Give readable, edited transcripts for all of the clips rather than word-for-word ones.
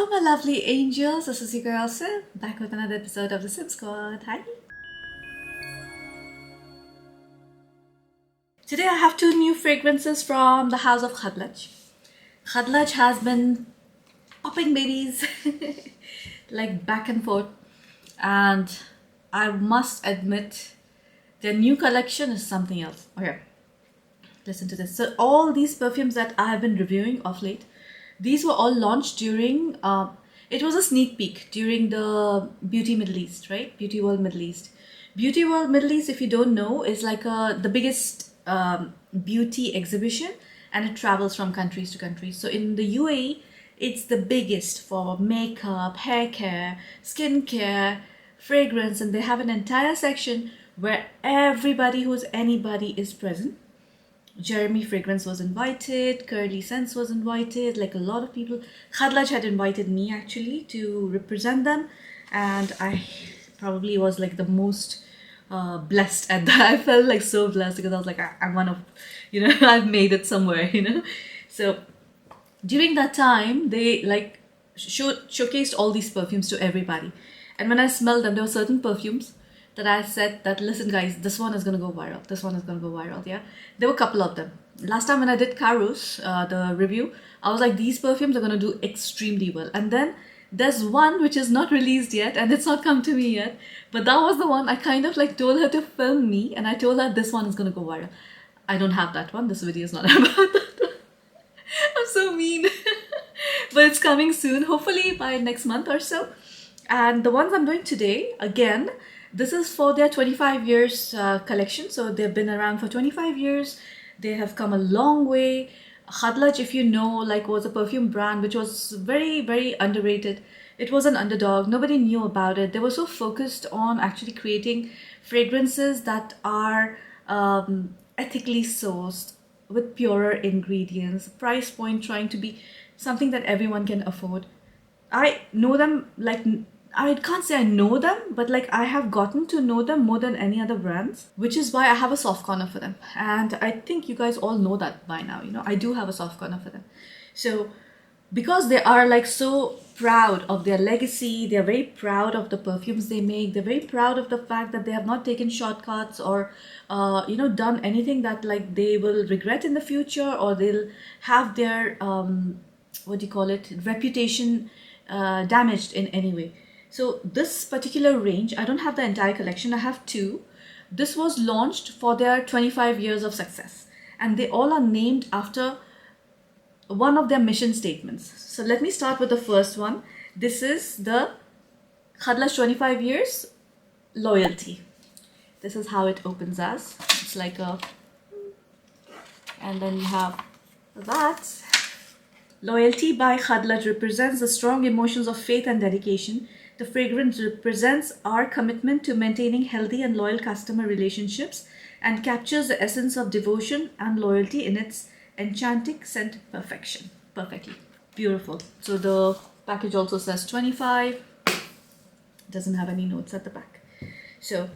Hello, my lovely angels. This is your girl Sim, back with another episode of the Sim Squad. Hi. Today I have two new fragrances from the house of Khadlaj. Khadlaj has been popping babies like back and forth, and I must admit their new collection is something else. Okay, listen to this. So all these perfumes that I have been reviewing of late, these were all launched during it was a sneak peek during the Beauty Middle East, right? Beauty World Middle East. Beauty World Middle East, if you don't know, is like the biggest beauty exhibition, and it travels from countries to countries. So in the UAE, it's the biggest for makeup, hair care, skin care, fragrance, and they have an entire section where everybody who's anybody is present. Jeremy Fragrance was invited, Curly Sense was invited, like a lot of people. Khadlaj had invited me actually to represent them, and I probably was like the most blessed at that. I felt like so blessed because I was like, I'm one of, I've made it somewhere. So during that time, they like showcased all these perfumes to everybody. And when I smelled them, there were certain perfumes that I said that, listen guys, this one is going to go viral. This one is going to go viral, yeah. There were a couple of them. Last time when I did Karu's, the review, I was like, these perfumes are going to do extremely well. And then there's one which is not released yet and it's not come to me yet. But that was the one I kind of like told her to film me, and I told her this one is going to go viral. I don't have that one. This video is not about that. I'm so mean. But it's coming soon, hopefully by next month or so. And the ones I'm doing today, again, this is for their 25 years collection. So they've been around for 25 years. They have come a long way. Khadlaj, if you know, like was a perfume brand which was very, very underrated. It was an underdog. Nobody knew about it. They were so focused on actually creating fragrances that are ethically sourced with purer ingredients. Price point trying to be something that everyone can afford. I know them like, I can't say I know them, but like I have gotten to know them more than any other brands, which is why I have a soft corner for them. And I think you guys all know that by now, I do have a soft corner for them. So because they are like so proud of their legacy, they're very proud of the perfumes they make, they're very proud of the fact that they have not taken shortcuts or done anything that like they will regret in the future, or they'll have their reputation damaged in any way. So this particular range, I don't have the entire collection, I have two. This was launched for their 25 years of success, and they all are named after one of their mission statements. So let me start with the first one. This is the Khadlaj 25 years loyalty. This is how it opens as. It's like a, and then you have that. Loyalty by Khadlaj represents the strong emotions of faith and dedication. The fragrance represents our commitment to maintaining healthy and loyal customer relationships and captures the essence of devotion and loyalty in its enchanting scent perfectly. Beautiful. So the package also says 25. Doesn't have any notes at the back. So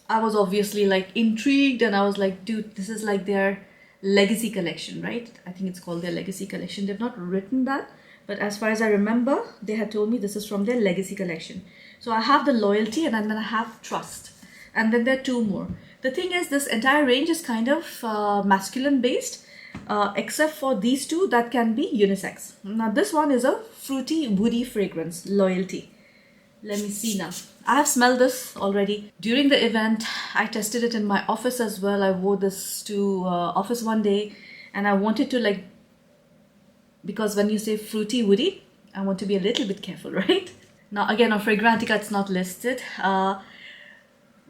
I was obviously like intrigued, and I was like, dude, this is like their legacy collection, right? I think it's called their legacy collection. They've not written that, but as far as I remember, they had told me this is from their legacy collection. So I have the loyalty, and then I have trust, and then there are two more. The thing is, this entire range is kind of masculine based, except for these two that can be unisex. Now this one is a fruity woody fragrance, loyalty. Let me see now. I have smelled this already. During the event, I tested it in my office as well. I wore this to office one day, and I wanted to like, because when you say fruity woody, I want to be a little bit careful, right? Now again, on Fragrantica, it's not listed.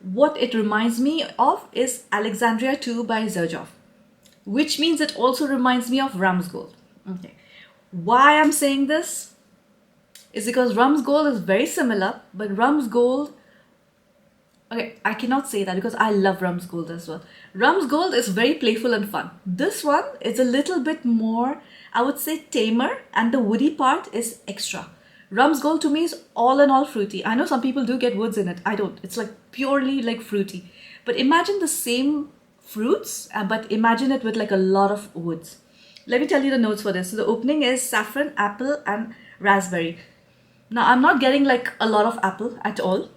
What it reminds me of is Alexandria 2 by Xerjoff, which means it also reminds me of Ramsgold. Okay. Why I'm saying this is because Ramsgold is very similar, but Ramsgold, okay, I cannot say that because I love Ramsgold as well. Ramsgold is very playful and fun. This one is a little bit more, I would say, tamer, and the woody part is extra. Ramsgold to me is all in all fruity. I know some people do get woods in it. I don't. It's like purely like fruity. But imagine the same fruits, but imagine it with like a lot of woods. Let me tell you the notes for this. So the opening is saffron, apple, and raspberry. Now I'm not getting like a lot of apple at all.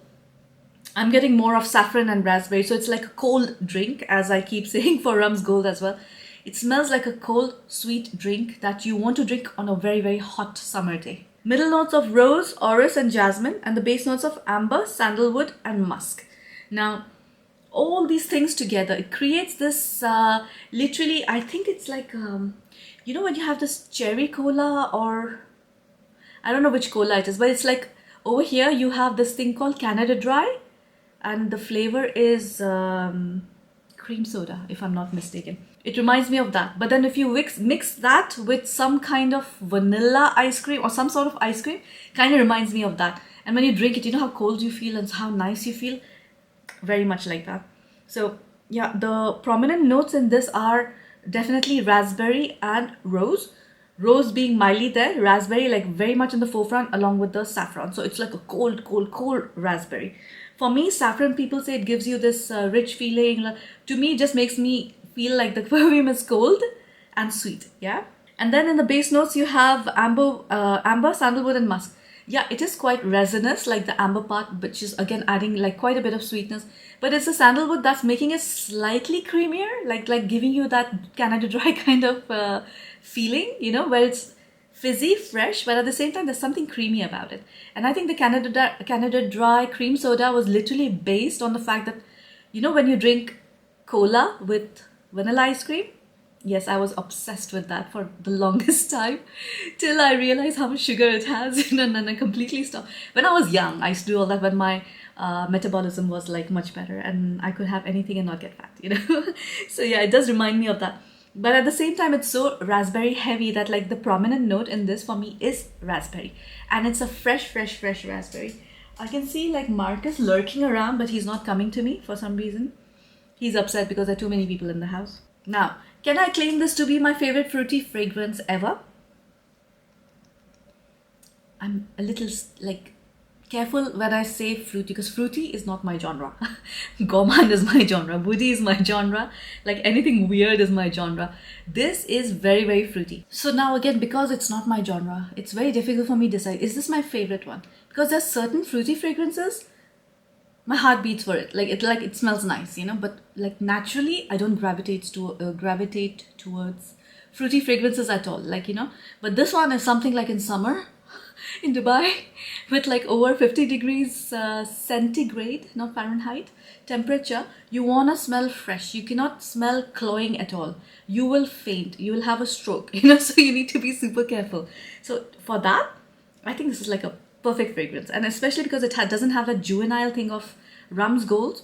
I'm getting more of saffron and raspberry. So it's like a cold drink, as I keep saying for Rum's Gold as well. It smells like a cold, sweet drink that you want to drink on a very, very hot summer day. Middle notes of rose, orris and jasmine, and the base notes of amber, sandalwood and musk. Now, all these things together, it creates this, literally, I think it's like, you know when you have this cherry cola, or I don't know which cola it is, but it's like over here you have this thing called Canada Dry, and the flavor is cream soda, if I'm not mistaken. It reminds me of that. But then if you mix that with some kind of vanilla ice cream or some sort of ice cream, kind of reminds me of that. And when you drink it, you know how cold you feel and how nice you feel? Very much like that. So yeah, the prominent notes in this are definitely raspberry and rose. Rose being mildly there, raspberry like very much in the forefront along with the saffron. So it's like a cold, cold, cold raspberry. For me, saffron, people say it gives you this rich feeling. To me, it just makes me feel like the perfume is cold and sweet. Yeah. And then in the base notes, you have amber, sandalwood and musk. Yeah, it is quite resinous, like the amber part, which is again adding like quite a bit of sweetness. But it's the sandalwood that's making it slightly creamier, like giving you that Canada Dry kind of feeling, you know, where it's fizzy, fresh, but at the same time, there's something creamy about it. And I think the Canada Dry cream soda was literally based on the fact that, you know, when you drink cola with vanilla ice cream, yes, I was obsessed with that for the longest time till I realized how much sugar it has, and then I completely stopped. When I was young, I used to do all that when my metabolism was like much better and I could have anything and not get fat, you know. So yeah, it does remind me of that. But at the same time, it's so raspberry heavy that like the prominent note in this for me is raspberry. And it's a fresh raspberry. I can see like Marcus lurking around, but he's not coming to me for some reason. He's upset because there are too many people in the house. Now, can I claim this to be my favorite fruity fragrance ever? I'm a little like careful when I say fruity, because fruity is not my genre. Gourmand is my genre. Woody is my genre. Like anything weird is my genre. This is very, very fruity. So now again, because it's not my genre, it's very difficult for me to decide, is this my favorite one? Because there's certain fruity fragrances, my heart beats for it. Like it smells nice, you know, but like naturally, I don't gravitate towards fruity fragrances at all. Like, you know, but this one is something like in summer, in Dubai, with like over 50 degrees centigrade, not Fahrenheit, temperature, you want to smell fresh. You cannot smell cloying at all. You will faint. You will have a stroke, you know, so you need to be super careful. So for that, I think this is like a perfect fragrance. And especially because it doesn't have that juvenile thing of Rum's Gold.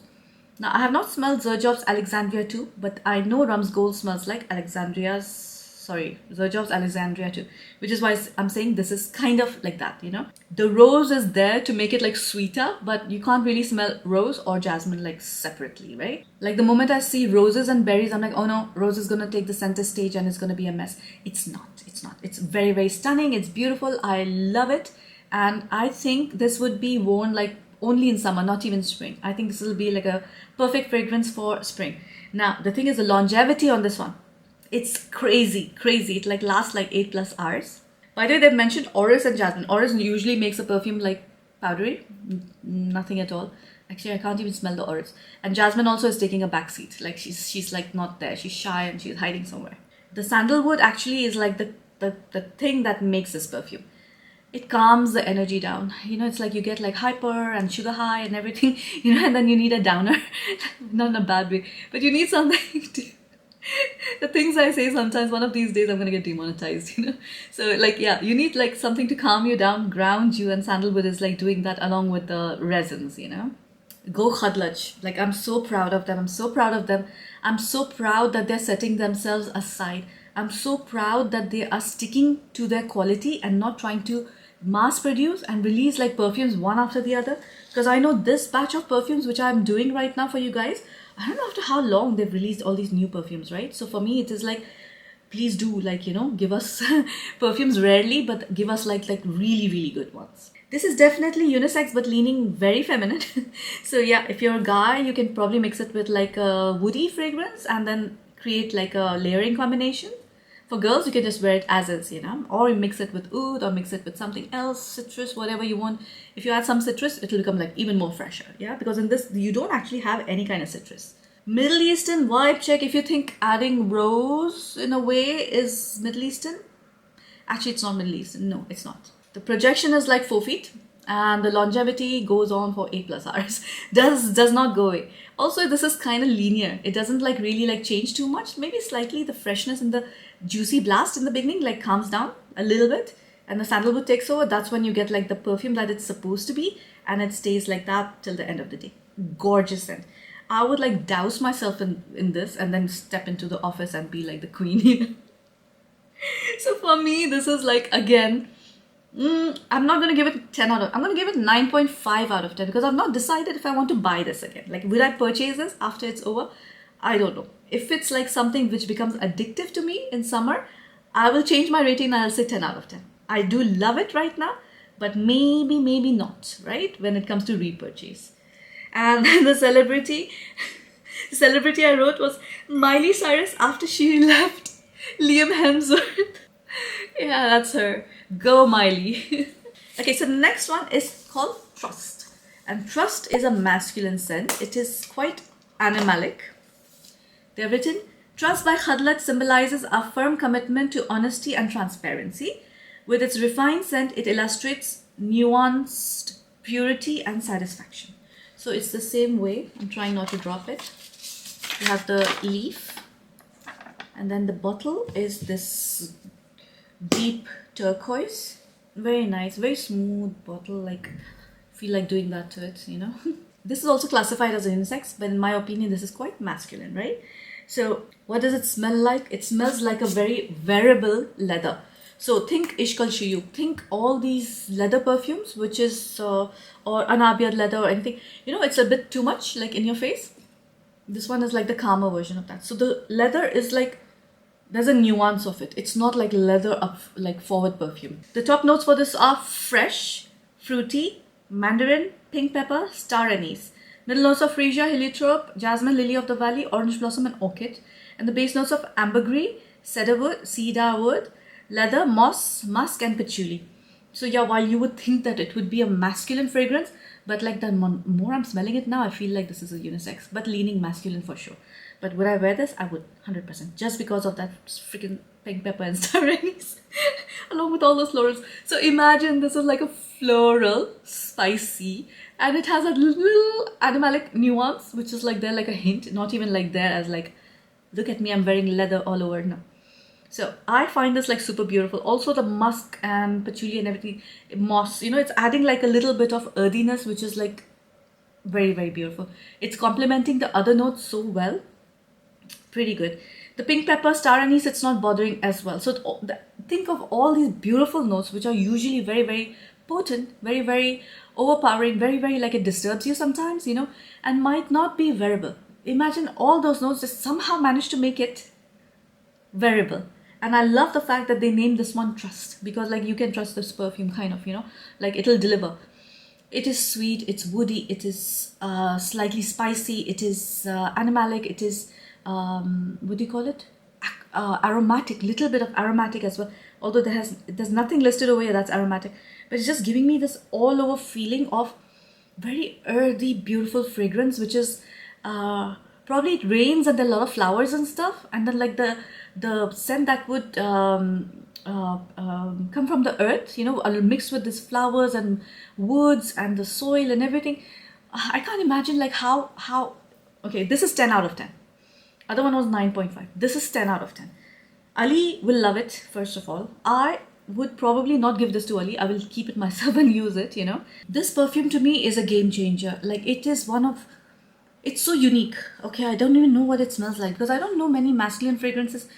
Now, I have not smelled Xerjoff's Alexandria 2, but I know Rum's Gold smells like Xerjoff's Alexandria 2, which is why I'm saying this is kind of like that, you know. The rose is there to make it like sweeter, but you can't really smell rose or jasmine like separately, right? Like the moment I see roses and berries, I'm like, oh no, rose is gonna take the center stage and it's gonna be a mess. It's not. It's very, very stunning. It's beautiful. I love it. And I think this would be worn like only in summer, not even spring. I think this will be like a perfect fragrance for spring. Now, the thing is the longevity on this one. It's crazy. It like lasts like 8+ hours. By the way, they've mentioned orris and jasmine. Orris usually makes a perfume like powdery. Nothing at all. Actually, I can't even smell the orris. And jasmine also is taking a back seat. Like she's like not there. She's shy and she's hiding somewhere. The sandalwood actually is like the thing that makes this perfume. It calms the energy down. You know, it's like you get like hyper and sugar high and everything, you know, and then you need a downer. Not in a bad way, but you need something to... The things I say sometimes, one of these days I'm going to get demonetized, you know. So like, yeah, you need like something to calm you down, ground you, and sandalwood is like doing that along with the resins, you know. Go Khadlaj. Like, I'm so proud of them. I'm so proud that they're setting themselves aside. I'm so proud that they are sticking to their quality and not trying to mass produce and release like perfumes one after the other. Because I know this batch of perfumes which I'm doing right now for you guys, I don't know after how long they've released all these new perfumes, right? So for me, it is like, please do like, you know, give us perfumes rarely, but give us like really, really good ones. This is definitely unisex, but leaning very feminine. So yeah, if you're a guy, you can probably mix it with like a woody fragrance and then create like a layering combination. For girls, you can just wear it as is, you know, or you mix it with oud or mix it with something else, citrus, whatever you want. If you add some citrus, it'll become like even more fresher, yeah, because in this, you don't actually have any kind of citrus. Middle Eastern vibe check. If you think adding rose in a way is Middle Eastern, actually it's not Middle Eastern. No, it's not. The projection is like 4 feet and the longevity goes on for 8+ hours. Does not go away. Also, this is kind of linear. It doesn't like really like change too much. Maybe slightly the freshness and the juicy blast in the beginning like calms down a little bit and the sandalwood takes over. That's when you get like the perfume that it's supposed to be, and it stays like that till the end of the day. Gorgeous scent. I would like douse myself in this and then step into the office and be like the queen. So for me, this is like, again, I'm not going to give it 10 out of, I'm going to give it 9.5 out of 10 because I've not decided if I want to buy this again. Like, will I purchase this after it's over? I don't know. If it's like something which becomes addictive to me in summer, I will change my rating and I'll say 10 out of 10. I do love it right now, but maybe not, right? When it comes to repurchase. And the celebrity I wrote was Miley Cyrus after she left Liam Hemsworth. Yeah, that's her. Go Miley. Okay, so the next one is called Trust. And Trust is a masculine scent. It is quite animalic. They're written, Trust by Khadlaj symbolizes a firm commitment to honesty and transparency. With its refined scent, it illustrates nuanced purity and satisfaction. So it's the same way. I'm trying not to drop it. You have the leaf, and then the bottle is this deep turquoise. Very nice, very smooth bottle. Like, feel like doing that to it, you know. This is also classified as a unisex, but in my opinion, this is quite masculine, right? So what does it smell like? It smells like a very wearable leather. So think Ishq al Shuyuk, think all these leather perfumes, which is, or Anabiyad leather or anything, you know, it's a bit too much, like in your face. This one is like the calmer version of that. So the leather is like, there's a nuance of it. It's not like leather up, like forward perfume. The top notes for this are fresh, fruity, mandarin, pink pepper, star anise. Middle notes of freesia, heliotrope, jasmine, lily of the valley, orange blossom and orchid. And the base notes of ambergris, cedar wood, leather, moss, musk and patchouli. So yeah, while you would think that it would be a masculine fragrance, but like the more I'm smelling it now, I feel like this is a unisex, but leaning masculine for sure. But would I wear this? I would, 100%, just because of that freaking pink pepper and star anise, along with all those florals. So imagine this is like a floral, spicy, and it has a little animalic nuance, which is like there, like a hint, not even like there as like, look at me, I'm wearing leather all over. No. So I find this like super beautiful. Also the musk and patchouli and everything, moss, you know, it's adding like a little bit of earthiness, which is like very, very beautiful. It's complementing the other notes so well. Pretty good. The pink pepper, star anise, it's not bothering as well. So think of all these beautiful notes, which are usually very, very potent, very, very overpowering, very, very like it disturbs you sometimes, you know, and might not be wearable. Imagine all those notes just somehow managed to make it wearable. And I love the fact that they named this one Trust, because like you can trust this perfume kind of, you know, like it'll deliver. It is sweet, it's woody, it is slightly spicy, it is animalic, it is, what do you call it? Aromatic, little bit of aromatic as well. Although there's nothing listed over here that's aromatic, but it's just giving me this all over feeling of very earthy, beautiful fragrance, which is probably it rains and there are a lot of flowers and stuff, and then like the scent that would come from the earth, you know, mixed with these flowers and woods and the soil and everything. I can't imagine like how okay, this is 10 out of 10. Other one was 9.5. This is 10 out of 10. Ali will love it, first of all. I would probably not give this to Ali. I will keep it myself and use it, you know. This perfume to me is a game changer. Like it is one of, it's so unique. Okay, I don't even know what it smells like because I don't know many masculine fragrances.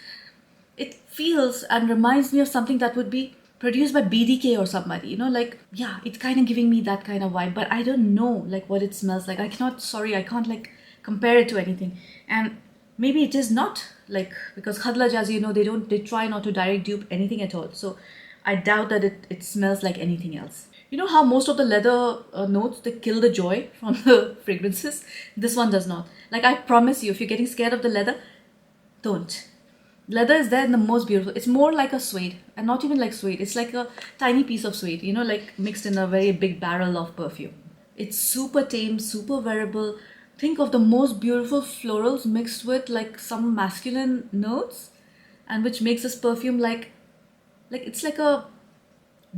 It feels and reminds me of something that would be produced by BDK or somebody, you know, like, yeah, it's kind of giving me that kind of vibe, but I don't know like what it smells like. I can't like compare it to anything. And maybe it is not like, because Khadlaj, as you know, they try not to direct dupe anything at all. So I doubt that it smells like anything else. You know how most of the leather notes, they kill the joy from the fragrances? This one does not. Like I promise you, if you're getting scared of the leather, don't. Leather is there in the most beautiful. It's more like a suede, and not even like suede. It's like a tiny piece of suede, you know, like mixed in a very big barrel of perfume. It's super tame, super wearable. Think of the most beautiful florals mixed with like some masculine notes, and which makes this perfume like it's like a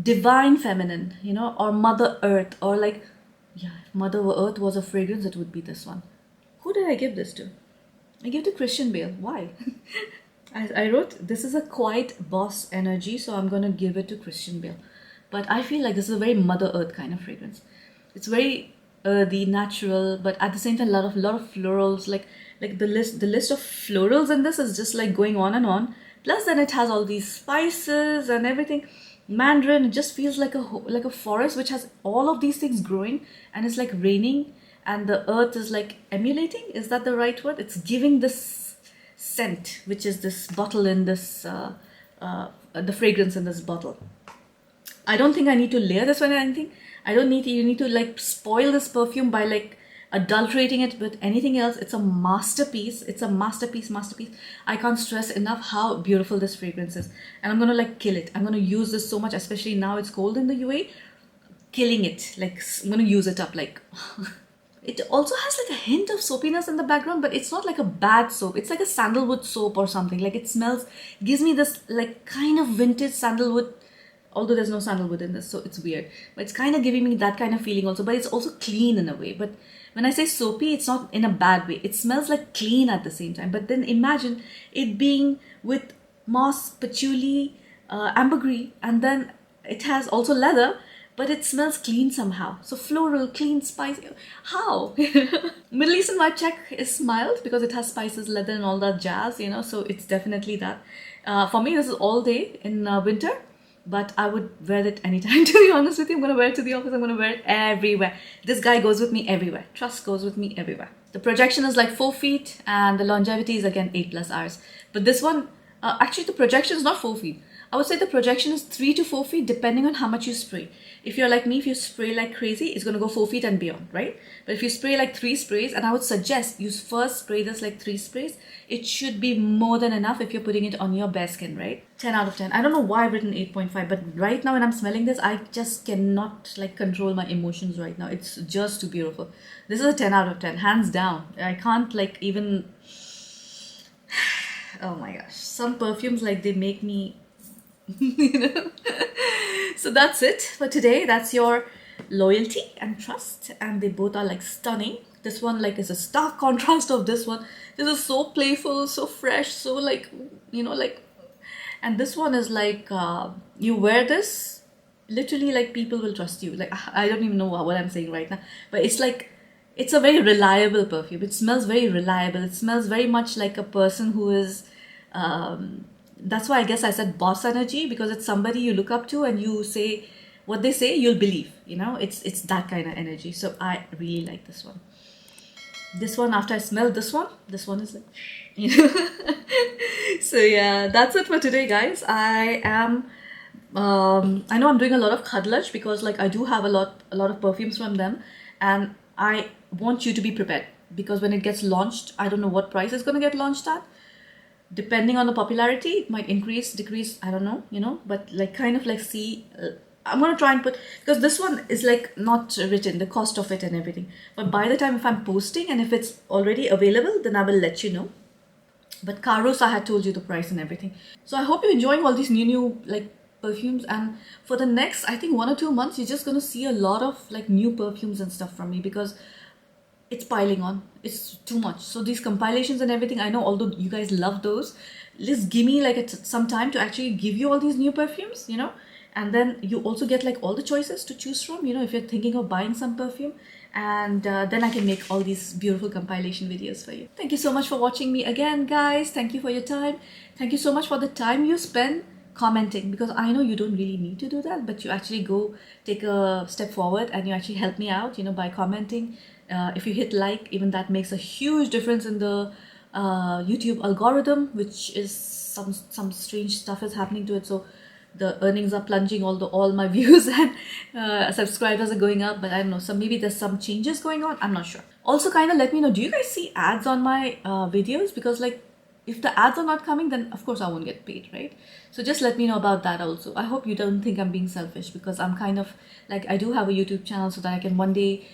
divine feminine, you know, or Mother Earth, or like, yeah, if Mother Earth was a fragrance, it would be this one. Who did I give this to? I gave to Christian Bale. Why? I wrote, this is a quiet boss energy, so I'm gonna give it to Christian Bale. But I feel like this is a very Mother Earth kind of fragrance. It's very earthy, natural, but at the same time, lot of florals. Like the list of florals in this is just like going on and on. Plus, then it has all these spices and everything. Mandarin, it just feels like a forest which has all of these things growing, and it's like raining, and the earth is like emulating. Is that the right word? It's giving this scent, which is this bottle in this the fragrance in this bottle. I don't think I need to layer this one or anything. I don't need to, you need to like spoil this perfume by like adulterating it with anything else. It's a masterpiece. It's a masterpiece. I can't stress enough how beautiful this fragrance is. And I'm gonna like kill it. I'm gonna use this so much, especially now it's cold in the UAE. Killing it. Like, I'm gonna use it up like... It also has like a hint of soapiness in the background, but it's not like a bad soap. It's like a sandalwood soap or something. Like it smells, gives me this like kind of vintage sandalwood, although there's no sandalwood in this, so it's weird. But it's kind of giving me that kind of feeling also, but it's also clean in a way. But when I say soapy, it's not in a bad way. It smells like clean at the same time. But then imagine it being with moss, patchouli, ambergris, and then it has also leather, but it smells clean somehow. So floral, clean, spicy. How? Middle Eastern vibe check is mild because it has spices, leather, and all that jazz, you know. So it's definitely that. For me, this is all day in winter, but I would wear it anytime. To be honest with you, I'm gonna wear it to the office. I'm gonna wear it everywhere. This guy goes with me everywhere. Trust goes with me everywhere. The projection is like 4 feet, and the longevity is again 8+ hours. But this one, actually, the projection is not 4 feet. I would say the projection is 3 to 4 feet depending on how much you spray. If you're like me, if you spray like crazy, it's going to go 4 feet and beyond, right? But if you spray like 3 sprays, and I would suggest you first spray this like 3 sprays, it should be more than enough if you're putting it on your bare skin, right? 10 out of 10. I don't know why I've written 8.5, but right now when I'm smelling this, I just cannot like control my emotions right now. It's just too beautiful. This is a 10 out of 10, hands down. I can't like even... Oh my gosh. Some perfumes, like they make me... you know. So that's it for today. That's your loyalty and trust, and they both are like stunning. This one like is a stark contrast of this one. This is so playful, so fresh, so like, you know, like, and this one is like you wear this, literally like people will trust you. Like, I don't even know what I'm saying right now, but it's like, it's a very reliable perfume. It smells very reliable. It smells very much like a person who is that's why I guess I said boss energy, because it's somebody you look up to and you say what they say, you'll believe, you know. It's that kind of energy. So I really like this one. This one, after I smelled this one is like, you know. So yeah, that's it for today, guys. I know I'm doing a lot of Khadlaj because like I do have a lot of perfumes from them, and I want you to be prepared because when it gets launched, I don't know what price it's going to get launched at. Depending on the popularity, it might increase, decrease, I don't know, you know, but like kind of like see, I'm going to try and put, because this one is like not written, the cost of it and everything. But by the time if I'm posting and if it's already available, then I will let you know. But Karos, I had told you the price and everything. So I hope you're enjoying all these new like perfumes, and for the next, I think 1 or 2 months, you're just going to see a lot of like new perfumes and stuff from me because it's piling on. It's too much. So these compilations and everything, I know, although you guys love those, just give me like some time to actually give you all these new perfumes, you know, and then you also get like all the choices to choose from, you know, if you're thinking of buying some perfume, and then I can make all these beautiful compilation videos for you. Thank you so much for watching me again, guys. Thank you for your time. Thank you so much for the time you spend commenting, because I know you don't really need to do that, but you actually go take a step forward and you actually help me out, you know, by commenting. If you hit like, even that makes a huge difference in the YouTube algorithm, which is some strange stuff is happening to it. So the earnings are plunging, although all my views and subscribers are going up, but I don't know. So maybe there's some changes going on. I'm not sure. Also, kind of let me know, do you guys see ads on my videos? Because like if the ads are not coming, then of course I won't get paid, right? So just let me know about that also. I hope you don't think I'm being selfish, because I'm kind of like, I do have a YouTube channel so that I can one day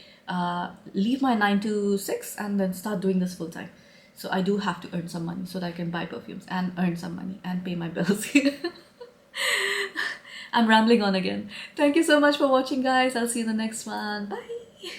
leave my 9 to 6 and then start doing this full time. So I do have to earn some money so that I can buy perfumes and earn some money and pay my bills. I'm rambling on again. Thank you so much for watching, guys. I'll see you in the next one. Bye.